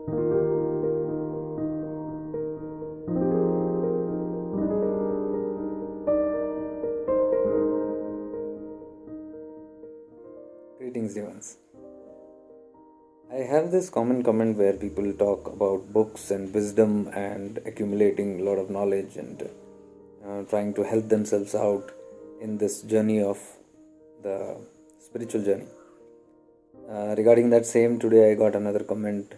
Greetings, Devans. I have this common comment where people talk about books and wisdom and accumulating a lot of knowledge and trying to help themselves out in this journey of the spiritual journey. Regarding that same, today I got another comment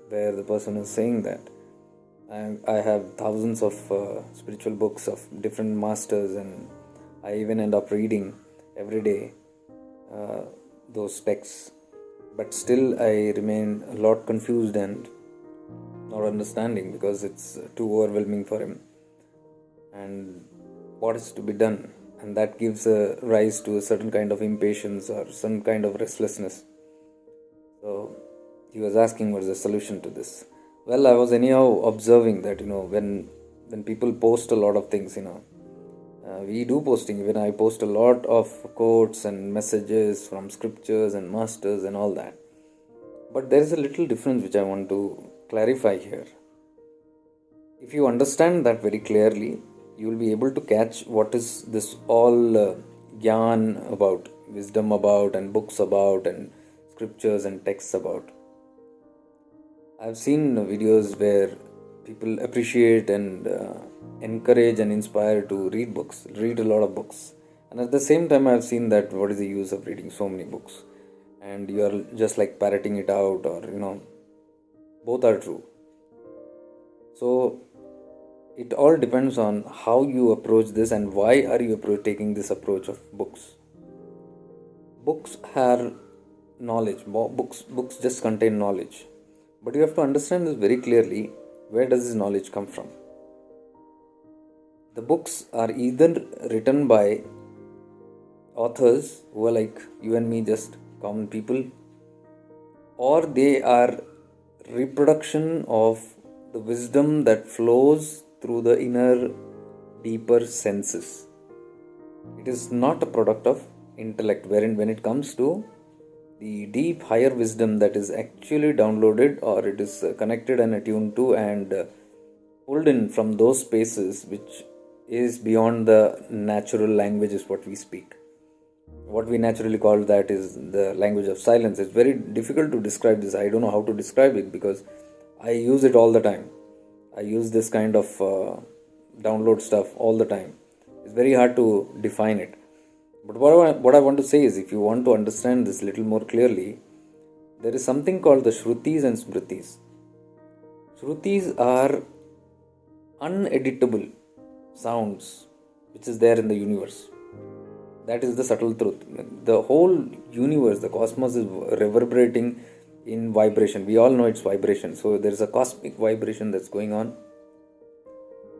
where the person is saying that I have thousands of spiritual books of different masters, and I even end up reading every day those texts, but still I remain a lot confused and not understanding because it's too overwhelming for him and what is to be done, and that gives a rise to a certain kind of impatience or some kind of restlessness. So he was asking what's the solution to this. Well, I was anyhow observing that when people post a lot of things, we do posting. Even I post a lot of quotes and messages from scriptures and masters and all that. But there is a little difference which I want to clarify here. If you understand that very clearly, you will be able to catch what is this all gyan about, wisdom about, and books about, and scriptures and texts about. I've seen videos where people appreciate and encourage and inspire to read a lot of books. And at the same time, I've seen that what is the use of reading so many books? And you are just like parroting it out, or both are true. So it all depends on how you approach this and why are you taking this approach of books. Books are knowledge. Books just contain knowledge. But you have to understand this very clearly. Where does this knowledge come from? The books are either written by authors who are like you and me, just common people, or they are reproduction of the wisdom that flows through the inner, deeper senses. It is not a product of intellect, wherein when it comes to the deep higher wisdom that is actually downloaded, or it is connected and attuned to and pulled in from those spaces which is beyond the natural language is what we speak. What we naturally call that is the language of silence. It's very difficult to describe this. I don't know how to describe it because I use it all the time. I use this kind of download stuff all the time. It's very hard to define it. But what I want to say is, if you want to understand this little more clearly, there is something called the Shrutis and Smritis. Shrutis are uneditable sounds which is there in the universe. That is the subtle truth. The whole universe, the cosmos, is reverberating in vibration. We all know it's vibration. So there is a cosmic vibration that's going on.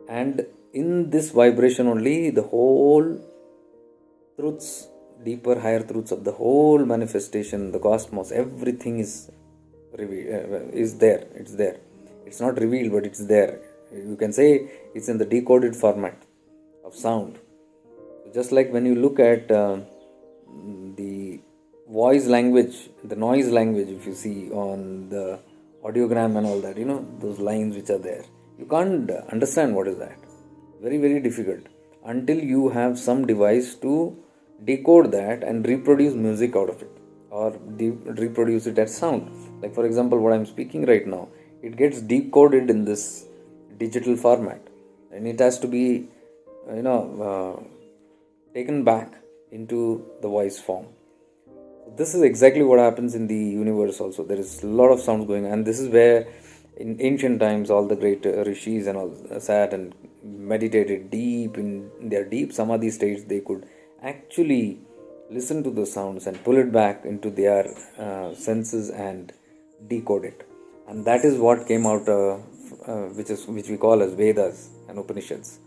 And in this vibration only, the whole truths, deeper, higher truths of the whole manifestation, the cosmos, everything is there. It's there. It's not revealed, but it's there. You can say it's in the decoded format of sound. Just like when you look at the voice language, the noise language, if you see on the audiogram and all that, those lines which are there, you can't understand what is that. Very, very difficult until you have some device to decode that and reproduce music out of it, or reproduce it as sound. Like for example, what I'm speaking right now, it gets decoded in this digital format, and it has to be taken back into the voice form. This is exactly what happens in the universe also. There is a lot of sounds going on, and this is where in ancient times all the great rishis and all sat and meditated deep in their deep samadhi states. They could actually listen to the sounds and pull it back into their senses and decode it. And that is what came out, which we call as Vedas and Upanishads.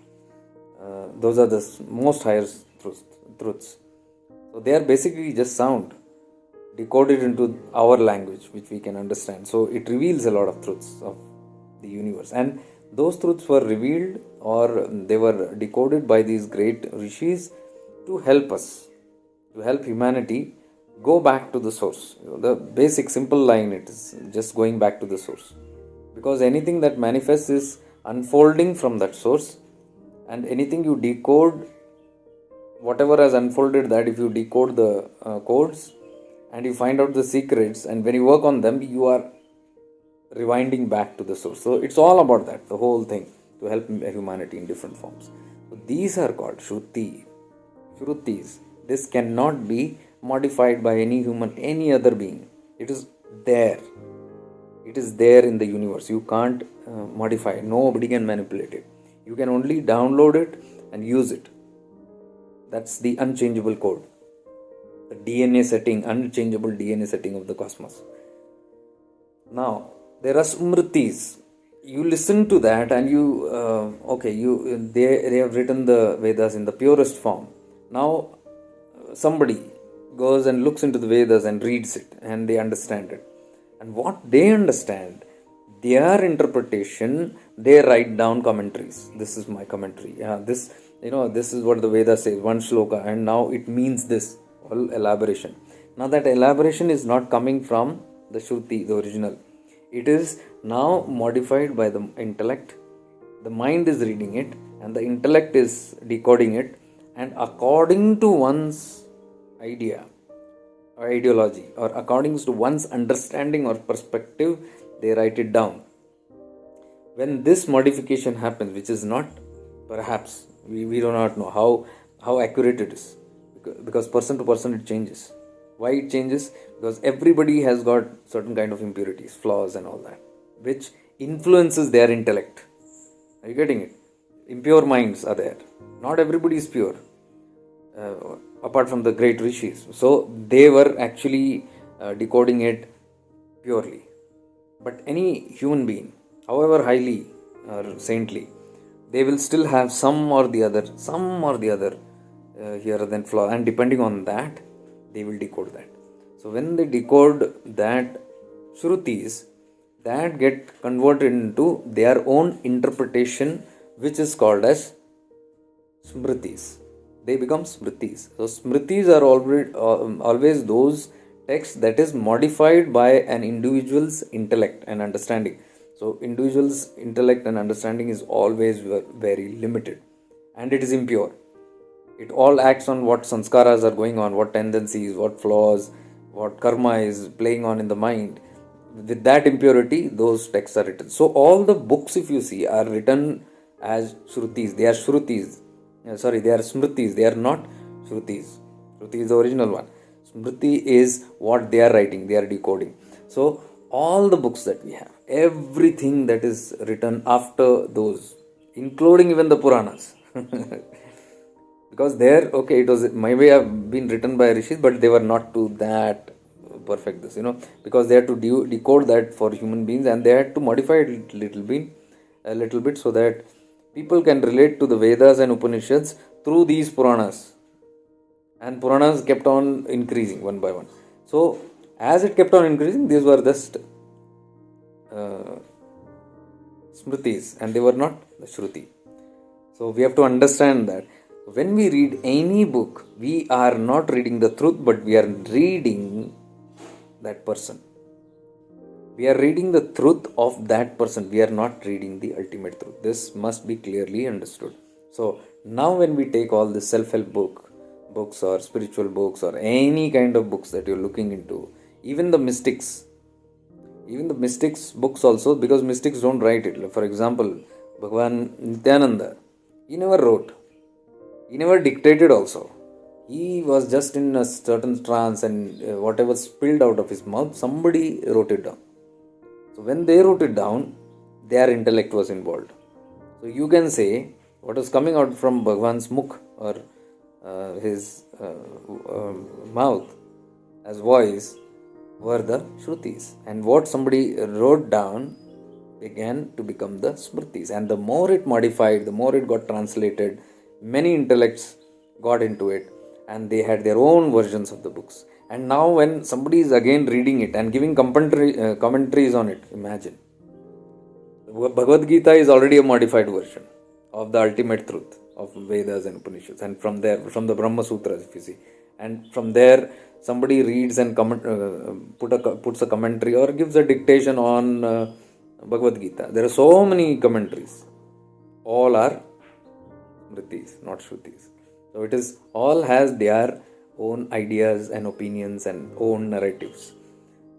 Those are the most higher truths. So they are basically just sound decoded into our language, which we can understand. So it reveals a lot of truths of the universe, and those truths were revealed, or they were decoded by these great rishis to help us, to help humanity go back to the source. The basic simple line, it is just going back to the source. Because anything that manifests is unfolding from that source, and anything you decode, whatever has unfolded, that if you decode the codes and you find out the secrets, and when you work on them, you are rewinding back to the source. So it's all about that, the whole thing, to help humanity in different forms. So these are called Shrutis. This cannot be modified by any human, any other being. It is there. It is there in the universe. You can't modify it. Nobody can manipulate it. You can only download it and use it. That's the unchangeable code. The DNA setting, unchangeable DNA setting of the cosmos. Now, there are smritis. You listen to that and they have written the Vedas in the purest form. Now, somebody goes and looks into the Vedas and reads it, and they understand it. And what they understand, their interpretation, they write down commentaries. This is my commentary. This is what the Veda says, one shloka, and now it means this. All elaboration. Now that elaboration is not coming from the Shruti, the original. It is now modified by the intellect. The mind is reading it, and the intellect is decoding it, and according to one's idea or ideology, or according to one's understanding or perspective, they write it down. When this modification happens, which is not, perhaps, we do not know how accurate it is, because person to person it changes. Why it changes? Because everybody has got certain kind of impurities, flaws and all that, which influences their intellect. Are you getting it? Impure minds are there. Not everybody is pure, apart from the great rishis. So they were actually decoding it purely. But any human being, however highly or saintly, they will still have some or the other here than flaw, and depending on that, they will decode that. So when they decode that Shrutis, that get converted into their own interpretation, which is called as Smritis. They become Smritis. So Smritis are always those texts that is modified by an individual's intellect and understanding. So individual's intellect and understanding is always very limited, and it is impure. It all acts on what sanskaras are going on, what tendencies, what flaws, what karma is playing on in the mind. With that impurity, those texts are written. So all the books, if you see, are written as Shrutis. They are Shrutis. They are Smritis. They are not Shrutis. Shruti is the original one. Smriti is what they are writing, they are decoding. So all the books that we have, everything that is written after those, including even the Puranas, because there, it was maybe have been written by rishis, but they were not to that perfect this, because they had to decode that for human beings, and they had to modify it a little bit, so that people can relate to the Vedas and Upanishads through these Puranas. And Puranas kept on increasing one by one. So as it kept on increasing, these were just Smritis, and they were not the Shruti. So we have to understand that when we read any book, we are not reading the truth, but we are reading that person. We are reading the truth of that person. We are not reading the ultimate truth. This must be clearly understood. So now when we take all the self-help books or spiritual books or any kind of books that you're looking into, even the mystics books also, because mystics don't write it. For example, Bhagavan Nityananda, he never wrote. He never dictated also. He was just in a certain trance, and whatever spilled out of his mouth, somebody wrote it down. So when they wrote it down, their intellect was involved. So you can say what was coming out from Bhagavan's mukh, or his mouth as voice, were the Shrutis. And what somebody wrote down began to become the Smritis. And the more it modified, the more it got translated, many intellects got into it, and they had their own versions of the books. And now when somebody is again reading it and giving commentaries on it, imagine. Bhagavad Gita is already a modified version of the ultimate truth of Vedas and Upanishads, and from the Brahma Sutras, if you see. And from there, somebody reads and puts a commentary or gives a dictation on Bhagavad Gita. There are so many commentaries. All are Smritis, not Shrutis. So it is all has their own ideas and opinions and own narratives.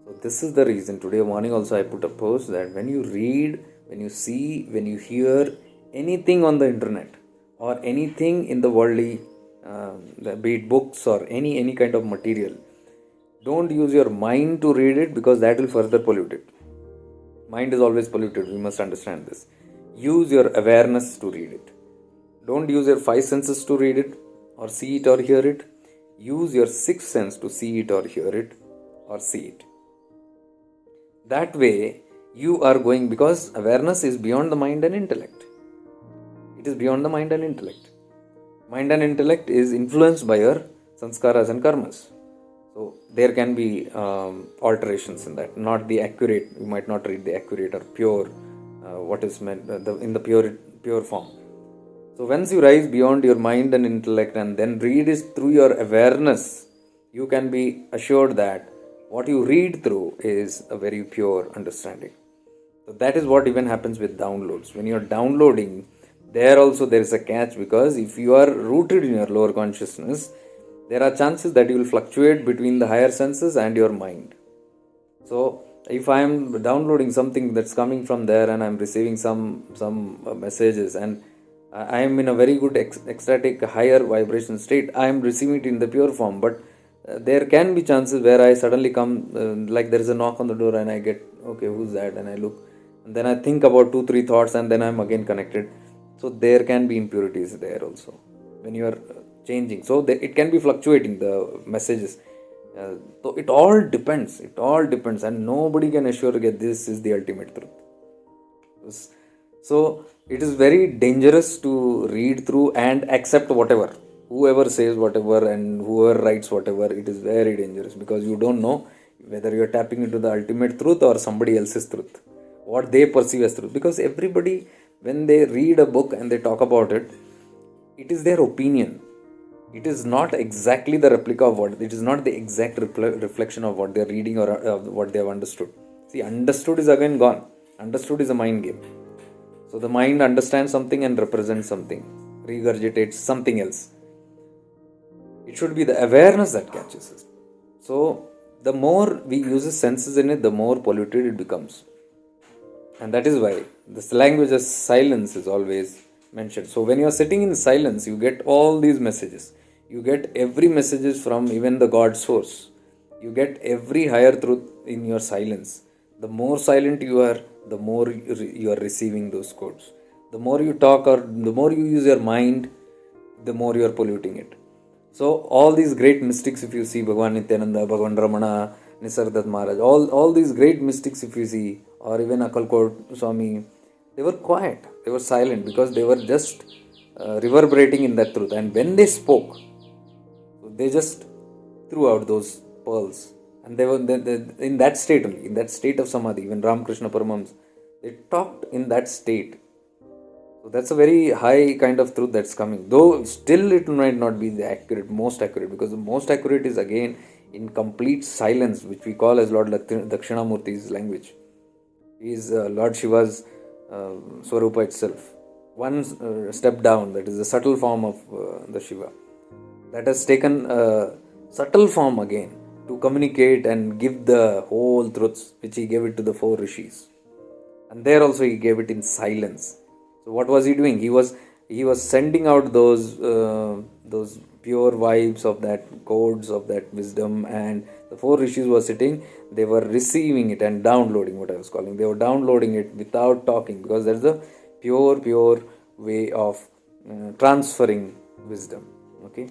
So this is the reason today morning also I put a post that when you read, when you see, when you hear anything on the internet or anything in the worldly, be it books or any kind of material, don't use your mind to read it because that will further pollute it. Mind is always polluted. We must understand this. Use your awareness to read it. Don't use your five senses to read it or see it or hear it. Use your sixth sense to see it or hear it or see it. That way, you are going, because awareness is beyond the mind and intellect. It is beyond the mind and intellect. Mind and intellect is influenced by your sanskaras and karmas. So there can be alterations in that, not the accurate. You might not read the accurate or pure, what is meant in the pure form. So once you rise beyond your mind and intellect and then read it through your awareness, you can be assured that what you read through is a very pure understanding. So that is what even happens with downloads. When you are downloading, there is a catch, because if you are rooted in your lower consciousness, there are chances that you will fluctuate between the higher senses and your mind. So if I am downloading something that's coming from there and I am receiving some messages and I am in a very good ecstatic higher vibration state, I am receiving it in the pure form. But there can be chances where I suddenly come, like there is a knock on the door and I get, okay, who's that? And I look, and then I think about 2-3 thoughts and then I'm again connected. So there can be impurities there also when you are changing. So it can be fluctuating, the messages. So it all depends. And nobody can assure that this is the ultimate truth. So it is very dangerous to read through and accept whatever. Whoever says whatever and whoever writes whatever, it is very dangerous, because you don't know whether you are tapping into the ultimate truth or somebody else's truth, what they perceive as truth. Because everybody, when they read a book and they talk about it, it is their opinion. It is not exactly the replica of what, it is not the exact reflection of what they are reading or what they have understood. See, understood is again gone. Understood is a mind game. So the mind understands something and represents something, regurgitates something else. It should be the awareness that catches us. So the more we use senses in it, the more polluted it becomes. And that is why this language of silence is always mentioned. So when you are sitting in silence, you get all these messages. You get every messages from even the God source. You get every higher truth in your silence. The more silent you are, the more you are receiving those codes. The more you talk or the more you use your mind, the more you are polluting it. So all these great mystics, if you see Bhagavan Nityananda, Bhagavan Ramana, Nisargadatta Maharaj, all these great mystics, if you see, or even Akalkot Swami, they were quiet, they were silent, because they were just reverberating in that truth. And when they spoke, they just threw out those pearls. And they were in that state only, in that state of samadhi. Even Ramakrishna Paramahams, they talked in that state. So that's a very high kind of truth that's coming. Though still it might not be the most accurate, because the most accurate is again in complete silence, which we call as Lord Dakshinamurti's language. He is Lord Shiva's Swarupa itself. One step down, that is the subtle form of the Shiva. That has taken a subtle form again to communicate and give the whole truths, which he gave it to the 4 rishis. And there also he gave it in silence. So what was he doing? He was sending out those pure vibes of that, codes of that wisdom, and the 4 rishis were sitting, they were receiving it and downloading, what I was calling. They were downloading it without talking, because there's a pure way of transferring wisdom. Okay.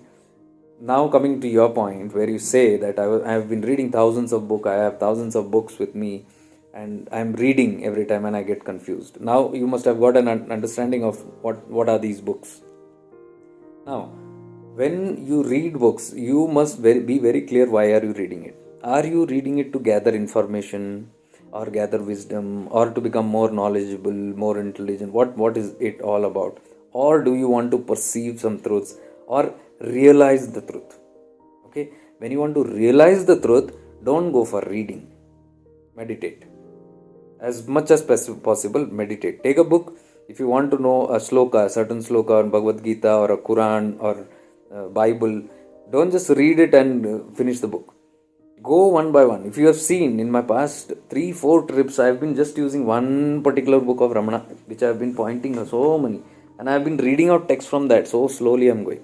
Now coming to your point where you say that I have been reading thousands of books, I have thousands of books with me, and I am reading every time and I get confused. Now you must have got an understanding of what are these books. Now, when you read books, you must be very clear, why are you reading it. Are you reading it to gather information or gather wisdom or to become more knowledgeable, more intelligent? What is it all about? Or do you want to perceive some truths or realize the truth? Okay, When you want to realize the truth, don't go for reading. Meditate. As much as possible, meditate. Take a book. If you want to know a sloka, a certain sloka, or Bhagavad Gita, or a Quran, or Bible, don't just read it and finish the book. Go one by one. If you have seen in my past 3-4 trips, I have been just using one particular book of Ramana, which I have been pointing so many, and I have been reading out text from that. So slowly I am going.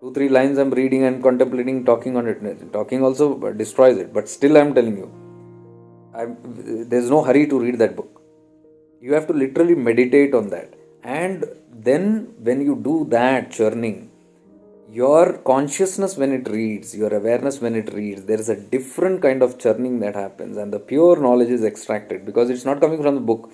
2-3 lines I am reading and contemplating, talking on it. Talking also destroys it, but still I am telling you, there's no hurry to read that book. You have to literally meditate on that, and then when you do that churning, your consciousness when it reads, your awareness when it reads, there is a different kind of churning that happens, and the pure knowledge is extracted because it's not coming from the book.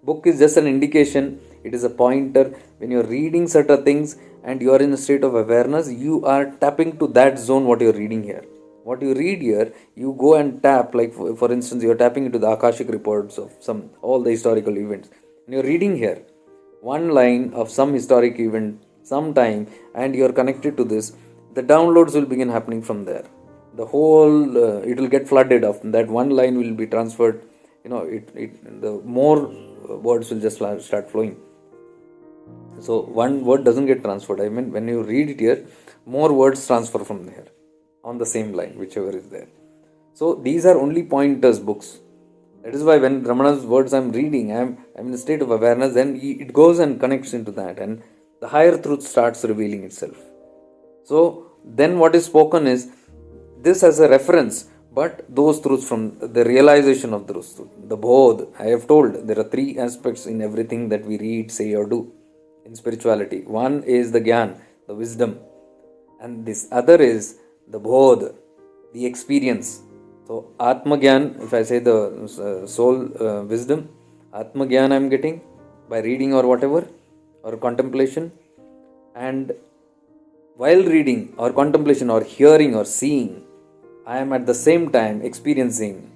Book is just an indication, it is a pointer. When you're reading certain things and you are in a state of awareness, you are tapping to that zone what you're reading here. What you read here, you go and tap, like for instance, you're tapping into the Akashic reports of all the historical events. And you're reading here one line of some historic event sometime, and you're connected to this, the downloads will begin happening from there. The whole it will get flooded of that one line will be transferred. The more words will just start flowing. So one word doesn't get transferred. I mean, when you read it here, more words transfer from there on the same line, whichever is there. So these are only pointers books. That is why when Ramana's words I'm reading, I'm in a state of awareness, then it goes and connects into that, and the higher truth starts revealing itself. So then what is spoken is this as a reference, but those truths from the realization of those truths. The bodh, I have told, there are 3 aspects in everything that we read, say or do in spirituality. One is the gyan, the wisdom, and this other is the bodh, the experience. So Atma Gyan, if I say the soul wisdom, Atma Gyan I am getting by reading or whatever, or contemplation. And while reading or contemplation or hearing or seeing, I am at the same time experiencing.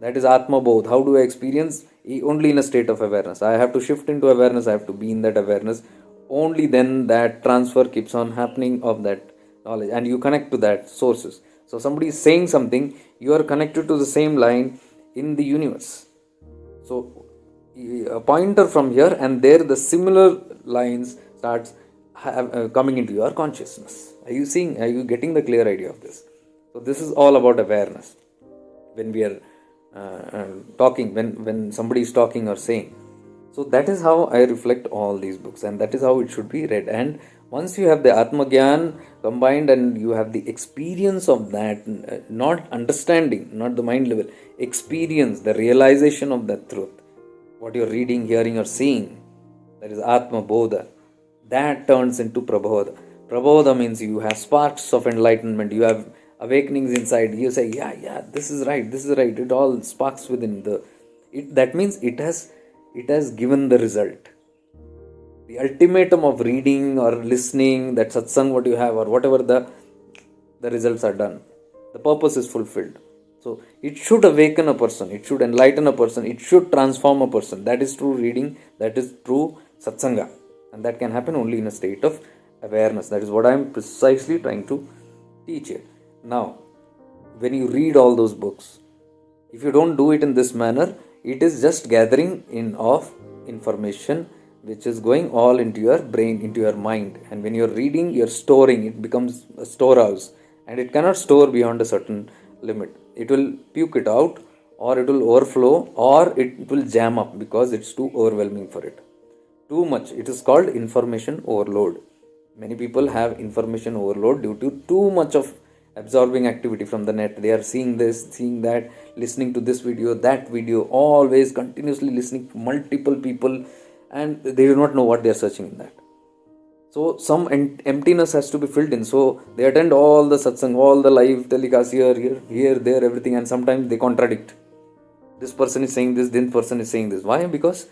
That is Atma Bodh. How do I experience? Only in a state of awareness. I have to shift into awareness. I have to be in that awareness. Only then that transfer keeps on happening of that knowledge, and you connect to that sources. So somebody is saying something, you are connected to the same line in the universe. So a pointer from here and there, the similar lines starts coming into your consciousness. Are you seeing? Are you getting the clear idea of this? So this is all about awareness. When we are talking, when somebody is talking or saying. So that is how I reflect all these books, and that is how it should be read. And once you have the Atma Gyan combined and you have the experience of that, not understanding, not the mind level, experience, the realization of that truth, what you're reading, hearing, or seeing, that is Atma Bodha, that turns into Prabodha. Prabodha means you have sparks of enlightenment, you have awakenings inside. You say, yeah, this is right. It all sparks within that means it has given the result. The ultimatum of reading or listening, that satsang what you have or whatever, the results are done. The purpose is fulfilled. So it should awaken a person, it should enlighten a person, it should transform a person. That is true reading, that is true satsanga. And that can happen only in a state of awareness. That is what I am precisely trying to teach here. Now, when you read all those books, if you don't do it in this manner, it is just gathering in of information which is going all into your brain, into your mind. And when you're reading, you're storing, it becomes a storehouse, and it cannot store beyond a certain limit. It will puke it out, or it will overflow, or it will jam up because it's too overwhelming for it. Too much. It is called information overload. Many people have information overload due to too much of absorbing activity from the net. They are seeing this, seeing that, listening to this video, that video, always continuously listening to multiple people, and they do not know what they are searching in that. So some emptiness has to be filled in. So they attend all the satsang, all the live telecasts here, there, everything, and sometimes they contradict. This person is saying this person is saying this. Why? Because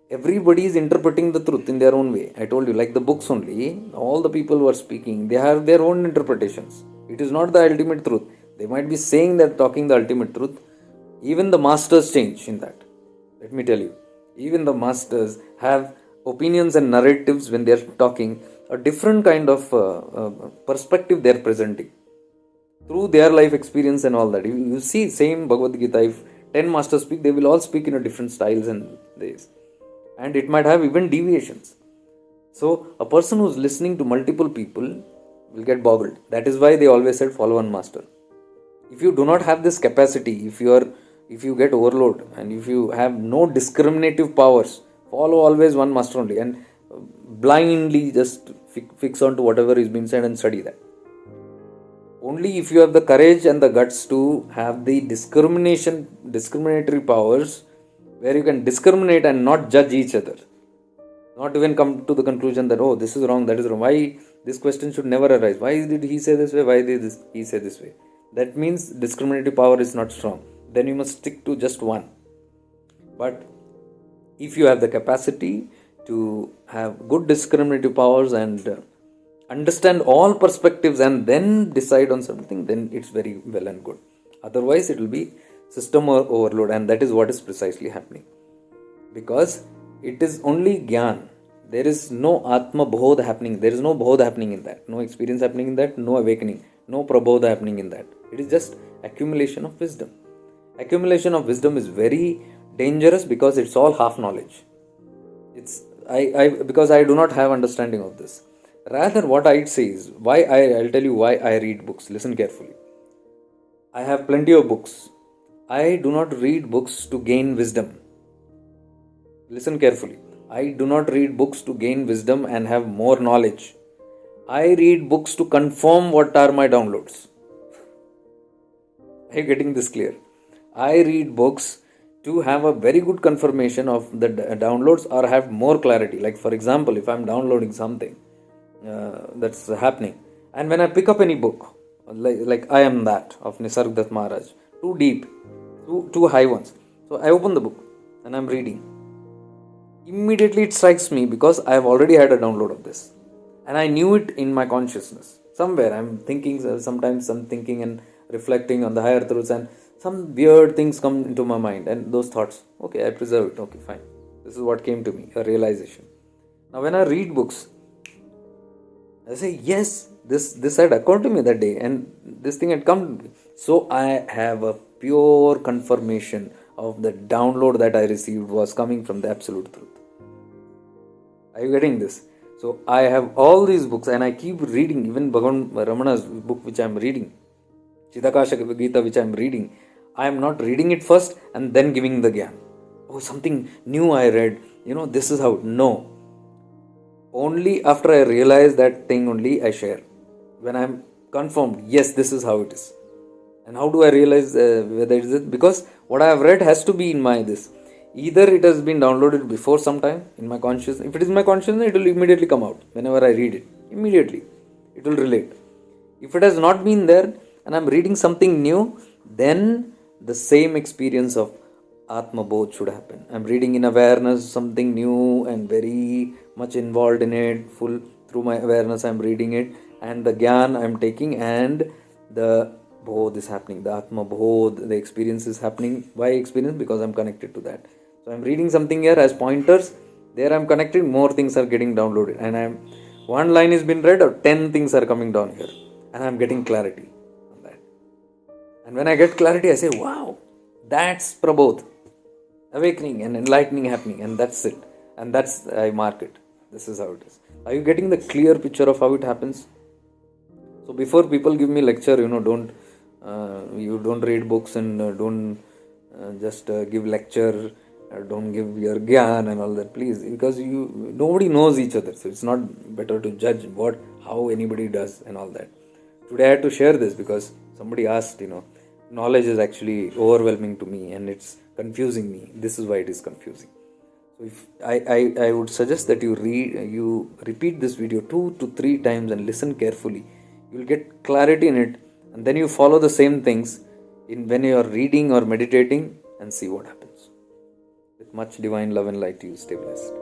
everybody is interpreting the truth in their own way. I told you, like the books only, all the people who are speaking, they have their own interpretations. It is not the ultimate truth. They might be saying that, talking the ultimate truth. Even the masters change in that. Let me tell you. Even the masters have opinions and narratives when they are talking, a different kind of perspective they are presenting. through their life experience and all that. You see, same Bhagavad Gita, if 10 masters speak, they will all speak in a different styles and ways. And it might have even deviations. So, a person who's listening to multiple people will get boggled. That is why they always said follow one master. If you do not have this capacity, if you get overload and if you have no discriminative powers, follow always one master only and blindly just fix on to whatever is being said and study that. Only if you have the courage and the guts to have the discriminatory powers where you can discriminate and not judge each other. Not even come to the conclusion that, oh, this is wrong, that is wrong. Why this question should never arise? Why did he say this way? Why did he say this way? That means discriminative power is not strong. Then you must stick to just one. But if you have the capacity to have good discriminative powers and understand all perspectives and then decide on something, then it's very well and good. Otherwise, it will be system overload, and that is what is precisely happening. Because it is only Gyan. There is no Atma Bodh happening. There is no Bodh happening in that. No experience happening in that. No awakening. No Prabodha happening in that. It is just accumulation of wisdom. Accumulation of wisdom is very dangerous because it's all half knowledge. Because I do not have understanding of this. Rather, what I'd say is, I'll tell you why I read books. Listen carefully. I have plenty of books. I do not read books to gain wisdom. Listen carefully. I do not read books to gain wisdom and have more knowledge. I read books to confirm what are my downloads. Are you getting this clear? I read books to have a very good confirmation of the downloads or have more clarity. Like, for example, if I'm downloading something that's happening, and when I pick up any book, like I Am That of Nisarg Dutt Maharaj, too deep, too high ones. So I open the book and I'm reading. Immediately it strikes me because I have already had a download of this. And I knew it in my consciousness. Somewhere I'm thinking, sometimes I'm thinking and reflecting on the higher truths, and some weird things come into my mind. And those thoughts, okay, I preserve it. Okay, fine. This is what came to me, a realization. Now when I read books, I say, yes, this had occurred to me that day, and this thing had come to me. So I have a pure confirmation of the download that I received was coming from the absolute truth. Are you getting this? So I have all these books and I keep reading, even Bhagavan Ramana's book which I am reading, Chidakasha Gita which I am reading. I am not reading it first and then giving the Gyan. Oh, something new I read, this is how. No. Only after I realize that thing only I share. When I am confirmed, yes, this is how it is. And how do I realize whether it is it? Because what I have read has to be in my this. Either it has been downloaded before some time in my consciousness. If it is my consciousness, it will immediately come out whenever I read it. Immediately. It will relate. If it has not been there and I am reading something new, then the same experience of Atma Bodh should happen. I am reading in awareness something new and very much involved in it. Full through my awareness I am reading it. And the Gyan I am taking and the Bodh is happening. The Atma Bodh, the experience is happening. Why experience? Because I am connected to that. So I am reading something here as pointers. There I am connected. More things are getting downloaded. And one line is been read or 10 things are coming down here. And I am getting clarity on that. And when I get clarity, I say, wow, that's Prabodh. Awakening and enlightening happening. And that's it. And that's, I mark it. This is how it is. Are you getting the clear picture of how it happens? So before people give me lecture, you don't read books and don't just give lecture, don't give your Gyan and all that, please, because nobody knows each other, so it's not better to judge how anybody does and all that. Today I had to share this because somebody asked, knowledge is actually overwhelming to me and it's confusing me. This is why it is confusing. So if I would suggest that you repeat this video 2 to 3 times and listen carefully. You will get clarity in it, and then you follow the same things when you are reading or meditating and see what happens. With much divine love and light to you, stay blessed.